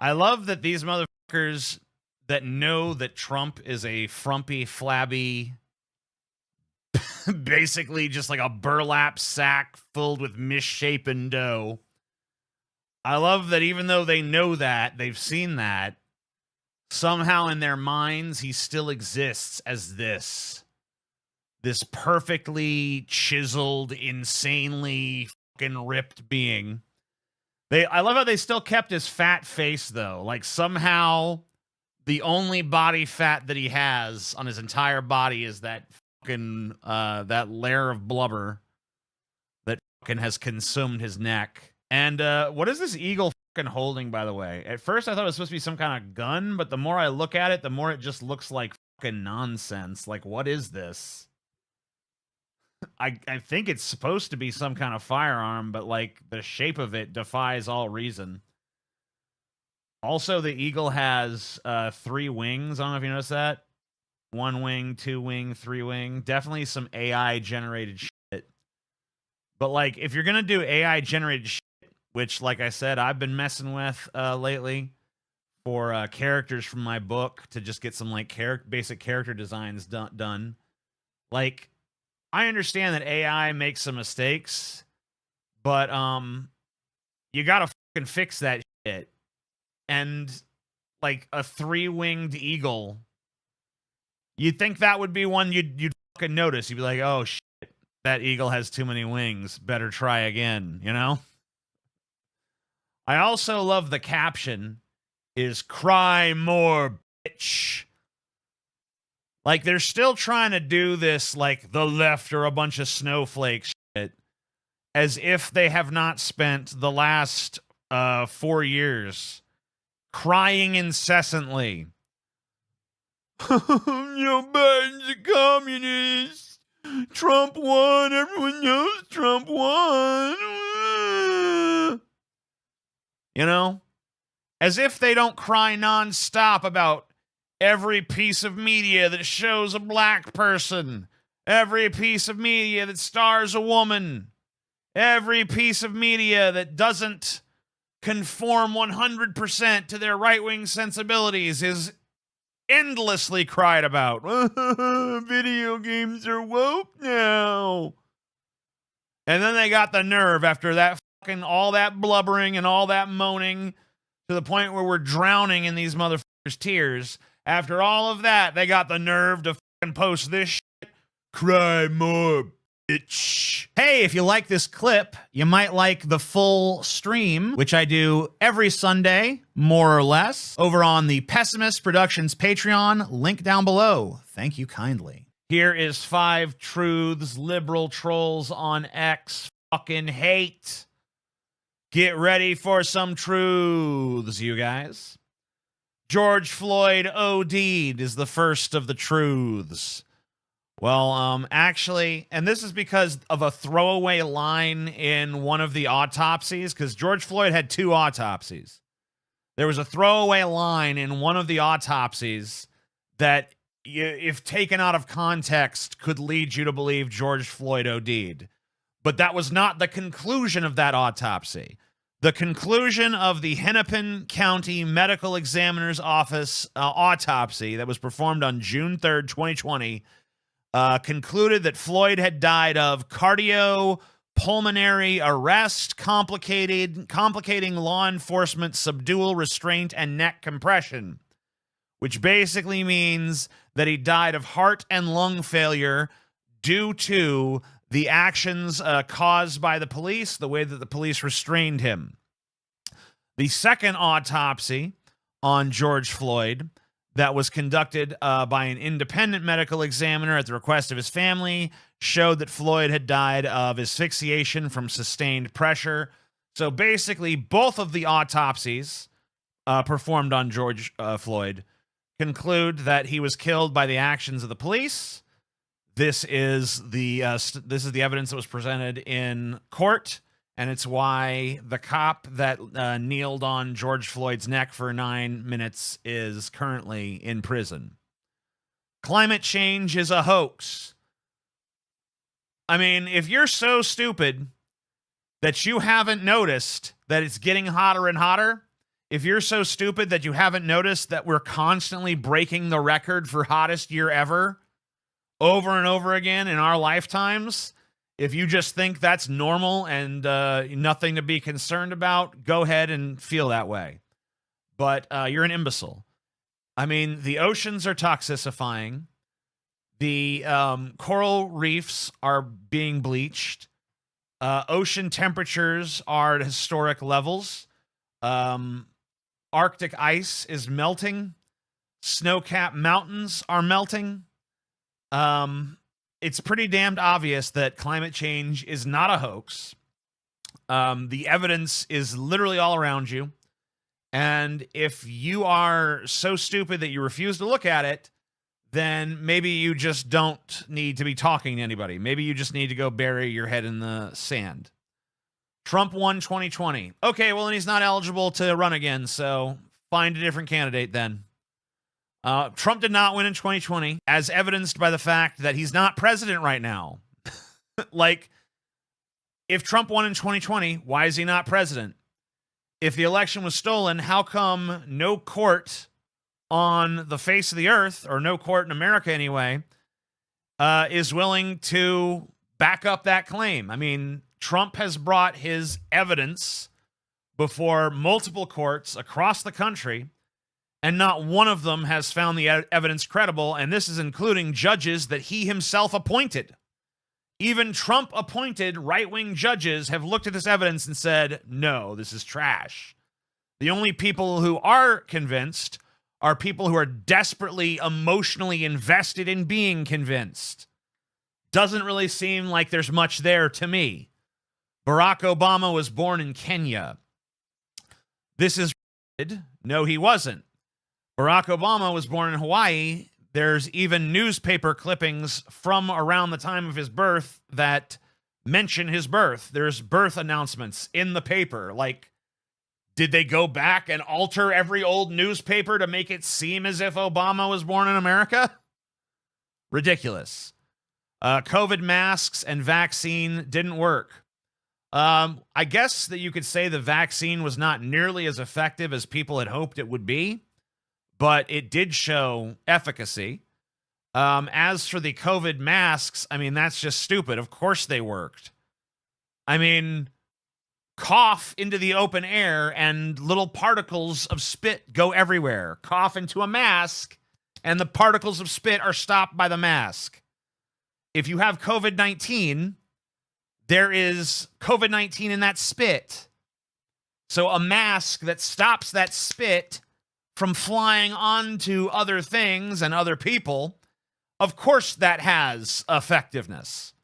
I love that these motherfuckers that know that Trump is a frumpy, flabby, basically just like a burlap sack filled with misshapen dough. I love that even though they know that, they've seen that, somehow in their minds, he still exists as this perfectly chiseled, insanely fucking ripped being. I love how they still kept his fat face, though. Like, somehow the only body fat that he has on his entire body is that fucking, that layer of blubber that fucking has consumed his neck. And, what is this eagle fucking holding, by the way? At first, I thought it was supposed to be some kind of gun, but the more I look at it, the more it just looks like fucking nonsense. Like, what is this? I think it's supposed to be some kind of firearm, but like the shape of it defies all reason. Also, the eagle has 3 wings. I don't know if you noticed that. 1 wing, 2 wing, 3 wing. Definitely some AI generated shit. But like, if you're gonna do AI generated shit, which, like I said, I've been messing with lately for characters from my book to just get some like basic character designs done. Like, I understand that AI makes some mistakes, but you gotta fucking fix that shit. And like a 3-winged eagle, you'd think that would be one you'd fucking notice. You'd be like, oh shit, that eagle has too many wings. Better try again, you know? I also love the caption is "Cry more, bitch." Like, they're still trying to do this, like, the left are a bunch of snowflakes shit, as if they have not spent the last 4 years crying incessantly. Joe Biden's a communist. Trump won. Everyone knows Trump won. You know? As if they don't cry nonstop about every piece of media that shows a black person, every piece of media that stars a woman, every piece of media that doesn't conform 100% to their right-wing sensibilities is endlessly cried about. Video games are woke now. And then they got the nerve after that fucking all that blubbering and all that moaning to the point where we're drowning in these motherfuckers' tears. After all of that, they got the nerve to fucking post this shit. Cry more, bitch. Hey, if you like this clip, you might like the full stream, which I do every Sunday, more or less, over on the Pessimist Productions Patreon, link down below. Thank you kindly. Here is 5 truths liberal trolls on X fucking hate. Get ready for some truths, you guys. George Floyd OD'd is the first of the truths. Well, actually, and this is because of a throwaway line in one of the autopsies, because George Floyd had 2 autopsies. There was a throwaway line in one of the autopsies that, if taken out of context, could lead you to believe George Floyd OD'd. But that was not the conclusion of that autopsy. The conclusion of the Hennepin County Medical Examiner's Office autopsy that was performed on June 3rd, 2020, concluded that Floyd had died of cardiopulmonary arrest, complicating law enforcement subdual, restraint, and neck compression, which basically means that he died of heart and lung failure due to the actions caused by the police, the way that the police restrained him. The second autopsy on George Floyd that was conducted by an independent medical examiner at the request of his family showed that Floyd had died of asphyxiation from sustained pressure. So basically, both of the autopsies performed on George Floyd conclude that he was killed by the actions of the police. This is the evidence that was presented in court, and it's why the cop that kneeled on George Floyd's neck for 9 minutes is currently in prison. Climate change is a hoax. I mean, if you're so stupid that you haven't noticed that it's getting hotter and hotter, if you're so stupid that you haven't noticed that we're constantly breaking the record for hottest year ever over and over again in our lifetimes, if you just think that's normal and nothing to be concerned about, go ahead and feel that way. But you're an imbecile. I mean, the oceans are toxicifying. The coral reefs are being bleached. Ocean temperatures are at historic levels. Arctic ice is melting. Snow-capped mountains are melting. It's pretty damned obvious that climate change is not a hoax. The evidence is literally all around you. And if you are so stupid that you refuse to look at it, then maybe you just don't need to be talking to anybody. Maybe you just need to go bury your head in the sand. Trump won 2020. Okay, well, then he's not eligible to run again, so find a different candidate then. Trump did not win in 2020, as evidenced by the fact that he's not president right now. Like, if Trump won in 2020, why is he not president? If the election was stolen, how come no court on the face of the earth, or no court in America anyway, is willing to back up that claim? I mean, Trump has brought his evidence before multiple courts across the country, and not one of them has found the evidence credible, and this is including judges that he himself appointed. Even Trump-appointed right-wing judges have looked at this evidence and said, no, this is trash. The only people who are convinced are people who are desperately emotionally invested in being convinced. Doesn't really seem like there's much there to me. Barack Obama was born in Kenya. This is... No, he wasn't. Barack Obama was born in Hawaii. There's even newspaper clippings from around the time of his birth that mention his birth. There's birth announcements in the paper. Like, did they go back and alter every old newspaper to make it seem as if Obama was born in America? Ridiculous. COVID masks and vaccine didn't work. I guess that you could say the vaccine was not nearly as effective as people had hoped it would be, but it did show efficacy. As for the COVID masks, I mean, that's just stupid. Of course they worked. I mean, cough into the open air and little particles of spit go everywhere. Cough into a mask and the particles of spit are stopped by the mask. If you have COVID-19, there is COVID-19 in that spit. So a mask that stops that spit from flying onto other things and other people, of course that has effectiveness.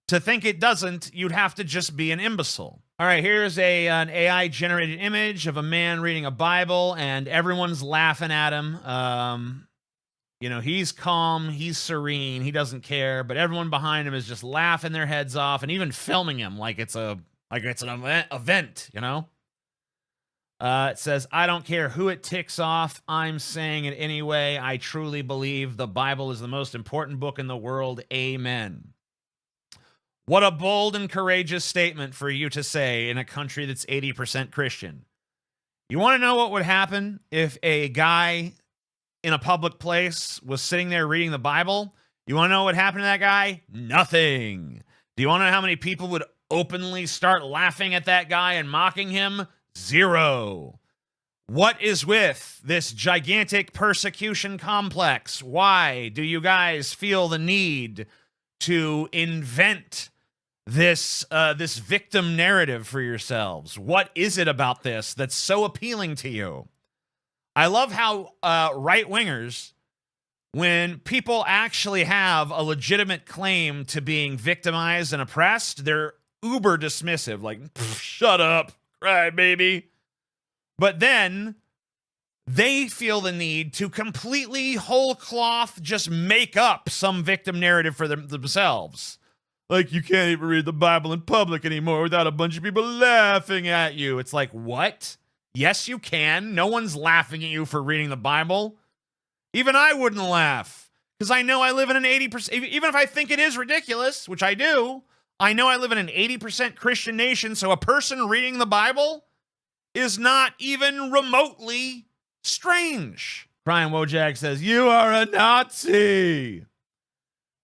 To think it doesn't, you'd have to just be an imbecile. All right, here's an AI-generated image of a man reading a Bible, and everyone's laughing at him. You know, he's calm, he's serene, he doesn't care, but everyone behind him is just laughing their heads off and even filming him like it's an event, you know? It says, I don't care who it ticks off. I'm saying it anyway. I truly believe the Bible is the most important book in the world. Amen. What a bold and courageous statement for you to say in a country that's 80% Christian. You want to know what would happen if a guy in a public place was sitting there reading the Bible? You want to know what happened to that guy? Nothing. Do you want to know how many people would openly start laughing at that guy and mocking him? Zero. What is with this gigantic persecution complex? Why do you guys feel the need to invent this victim narrative for yourselves? What is it about this that's so appealing to you? I love how right-wingers, when people actually have a legitimate claim to being victimized and oppressed, they're uber dismissive, like, shut up. Right, baby. But then they feel the need to completely whole cloth just make up some victim narrative for themselves. Like, you can't even read the Bible in public anymore without a bunch of people laughing at you. It's like, what? Yes, you can. No one's laughing at you for reading the Bible. Even I wouldn't laugh, because I know I live in an 80%, even if I think it is ridiculous, which I do, I know I live in an 80% Christian nation, so a person reading the Bible is not even remotely strange. Brian Wojak says, "You are a Nazi."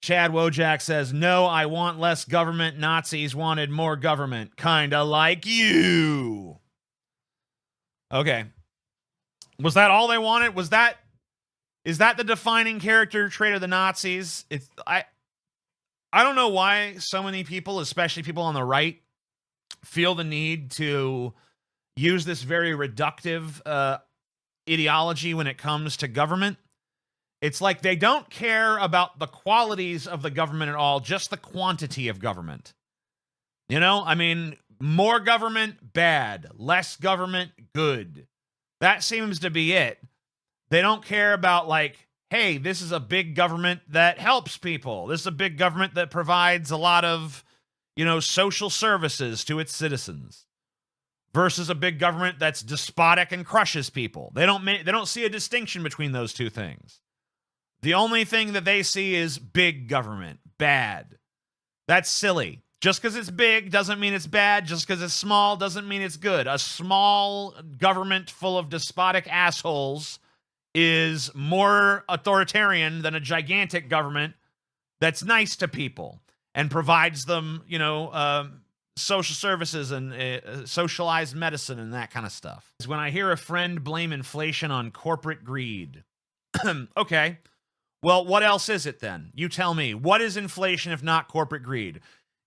Chad Wojak says, "No, I want less government. Nazis wanted more government. Kinda like you." Okay. Was that all they wanted? Is that the defining character trait of the Nazis? I don't know why so many people, especially people on the right, feel the need to use this very reductive ideology when it comes to government. It's like they don't care about the qualities of the government at all, just the quantity of government. You know, I mean, more government, bad. Less government, good. That seems to be it. They don't care about, like, hey, this is a big government that helps people. This is a big government that provides a lot of, social services to its citizens. Versus a big government that's despotic and crushes people. They don't see a distinction between those two things. The only thing that they see is big government, bad. That's silly. Just because it's big doesn't mean it's bad. Just because it's small doesn't mean it's good. A small government full of despotic assholes is more authoritarian than a gigantic government that's nice to people and provides them, social services and socialized medicine and that kind of stuff. When I hear a friend blame inflation on corporate greed. Okay. Well, what else is it then? You tell me. What is inflation if not corporate greed?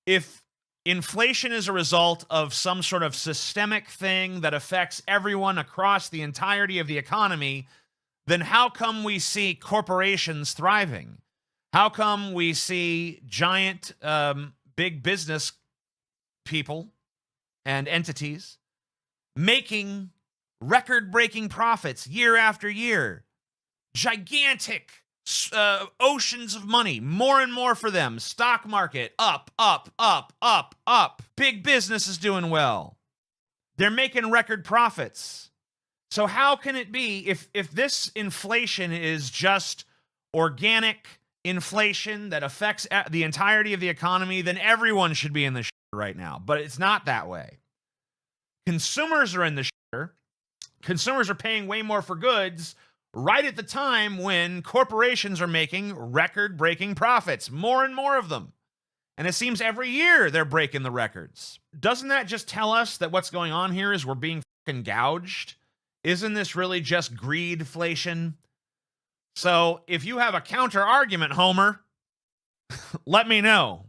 If inflation is a result of some sort of systemic thing that affects everyone across the entirety of the economy, then how come we see corporations thriving? How come we see giant big business people and entities making record-breaking profits year after year? Gigantic oceans of money, more and more for them. Stock market, up, up, up, up, up. Big business is doing well. They're making record profits. So how can it be, if this inflation is just organic inflation that affects the entirety of the economy, then everyone should be in the shit right now. But it's not that way. Consumers are in the shit. Consumers are paying way more for goods right at the time when corporations are making record-breaking profits, more and more of them. And it seems every year they're breaking the records. Doesn't that just tell us that what's going on here is we're being fucking gouged? Isn't this really just greedflation? So if you have a counter argument, Homer, let me know.